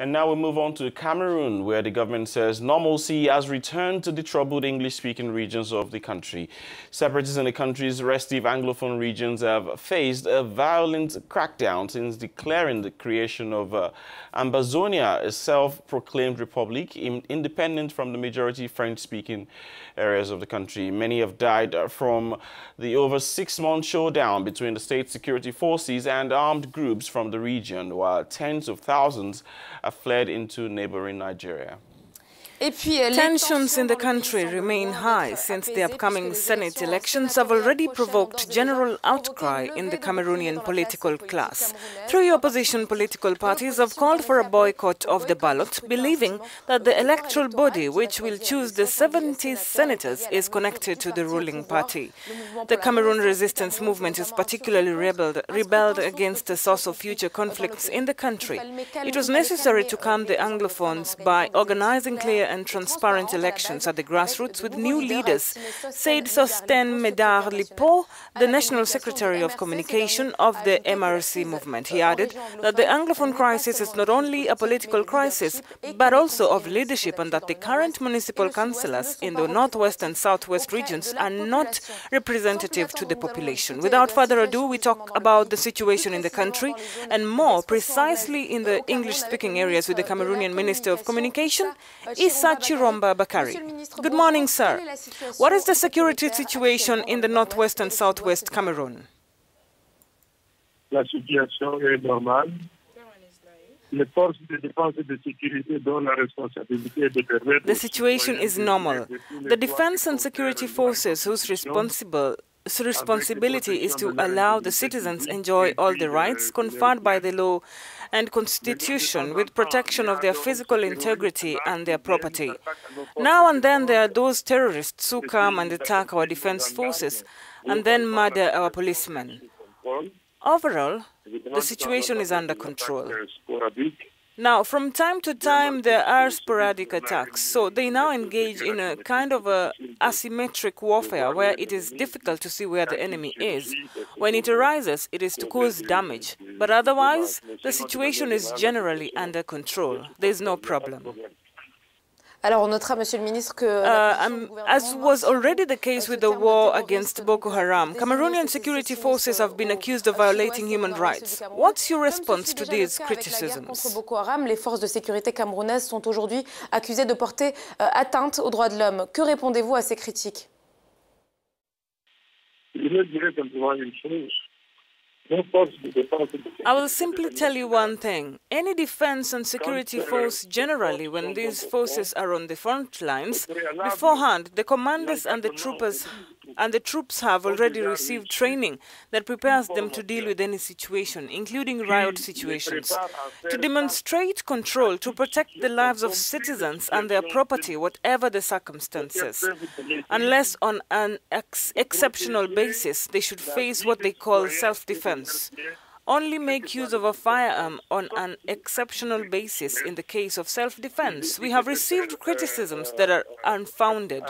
And now we move on to Cameroon, where the government says normalcy has returned to the troubled English-speaking regions of the country. Separatists in the country's restive anglophone regions have faced a violent crackdown since declaring the creation of Ambazonia, a self-proclaimed republic independent from the majority French-speaking areas of the country. Many have died from the over 6-month showdown between the state security forces and armed groups from the region, while tens of thousands have fled into neighboring Nigeria. Tensions in the country remain high since the upcoming Senate elections have already provoked general outcry in the Cameroonian political class. 3 opposition political parties have called for a boycott of the ballot, believing that the electoral body, which will choose the 70 senators, is connected to the ruling party. The Cameroon resistance movement is particularly rebelled against the source of future conflicts in the country. It was necessary to calm the Anglophones by organizing clear and transparent elections at the grassroots with new leaders, said Sosten Medard Lipo, the National Secretary of Communication of the MRC movement. He added that the Anglophone crisis is not only a political crisis, but also of leadership, and that the current municipal councillors in the northwest and southwest regions are not representative to the population. Without further ado, we talk about the situation in the country, and more precisely in the English-speaking areas, with the Cameroonian Minister of Communication, Issa Chiromba Bakari. Good morning, sir. What is the security situation in the northwest and southwest Cameroon? La situation est normale. Les forces de défense et de sécurité dont la responsabilité est de permettre. The situation is normal. The defense and security forces whose responsibility is to allow the citizens enjoy all the rights conferred by the law and constitution with protection of their physical integrity and their property. Now and then there are those terrorists who come and attack our defense forces and then murder our policemen. Overall, the situation is under control. Now, from time to time, there are sporadic attacks, so they now engage in a kind of asymmetric warfare where it is difficult to see where the enemy is. When it arises, it is to cause damage, but otherwise, the situation is generally under control. There is no problem. Alors on notera, Monsieur le Ministre, que as was already the case with the war against Boko Haram, Cameroonian security forces have been accused of violating human rights. What's your response to these criticisms? Contre Boko Haram, les forces de sécurité camerounaises sont aujourd'hui accusées de porter atteinte aux droits de l'homme. Que répondez-vous à ces critiques? Je dirais simplement une chose. I will simply tell you one thing. Any defense and security force, generally, when these forces are on the front lines, beforehand, the commanders and the troops have already received training that prepares them to deal with any situation, including riot situations. To demonstrate control, to protect the lives of citizens and their property, whatever the circumstances. Unless on an exceptional basis, they should face what they call self-defense. Only make use of a firearm on an exceptional basis in the case of self-defense. We have received criticisms that are unfounded.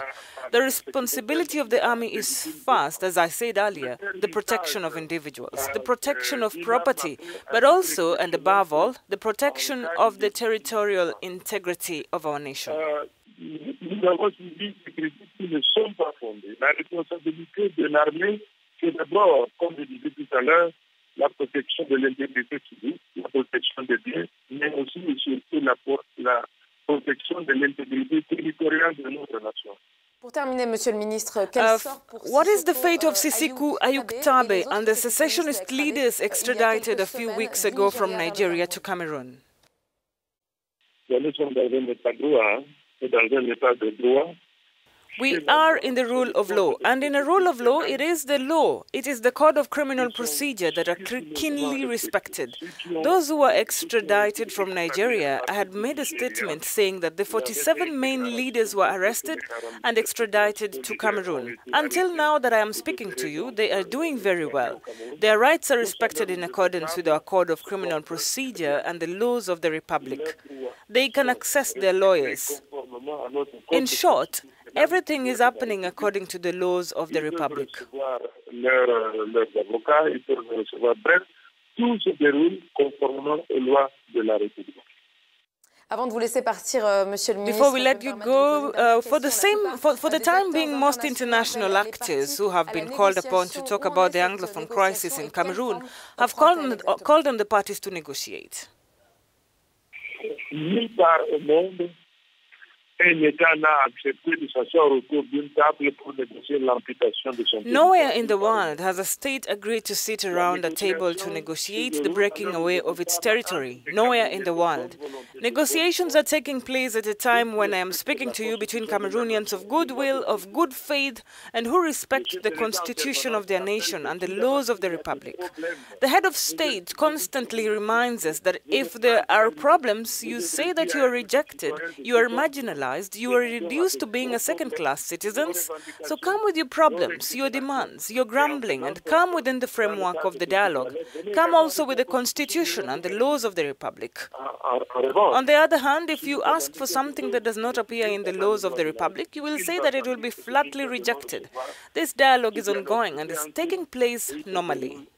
The responsibility of the army is first, as I said earlier, the protection of individuals, the protection of property, but also, and above all, the protection of the territorial integrity of our nation. Nous avons suivi ces critiques qui ne sont pas fondées. La responsabilité de l'armée, c'est d'abord, comme je disais tout à l'heure, la protection de l'intégrité physique, la protection des biens, mais aussi et surtout la protection de l'intégrité territoriale de notre nation. Pour terminer, Monsieur le Ministre, what is the fate of Sisiku Ayuktabe and the secessionist leaders extradited a few weeks ago from Nigeria to Cameroon? Nous sommes dans un état de droit, et dans un état de droit. We are in the rule of law, and in a rule of law, it is the law. It is the code of criminal procedure that are keenly respected. Those who were extradited from Nigeria had made a statement saying that the 47 main leaders were arrested and extradited to Cameroon. Until now that I am speaking to you, they are doing very well. Their rights are respected in accordance with our code of criminal procedure and the laws of the Republic. They can access their lawyers. In short, everything is happening according to the laws of the Republic. Tout se déroule conformément aux lois de la République. Before we let you go, for the time being, most international actors who have been called upon to talk about the anglophone crisis in Cameroon have called on the parties to negotiate. Nowhere in the world has a state agreed to sit around a table to negotiate the breaking away of its territory. Nowhere in the world. Negotiations are taking place at a time when I am speaking to you between Cameroonians of goodwill, of good faith, and who respect the constitution of their nation and the laws of the republic. The head of state constantly reminds us that if there are problems, you say that you are rejected, you are marginalized, you are reduced to being a second-class citizens. So come with your problems, your demands, your grumbling, and come within the framework of the dialogue. Come also with the constitution and the laws of the republic. On the other hand, if you ask for something that does not appear in the laws of the republic, you will say that it will be flatly rejected. This dialogue is ongoing and is taking place normally.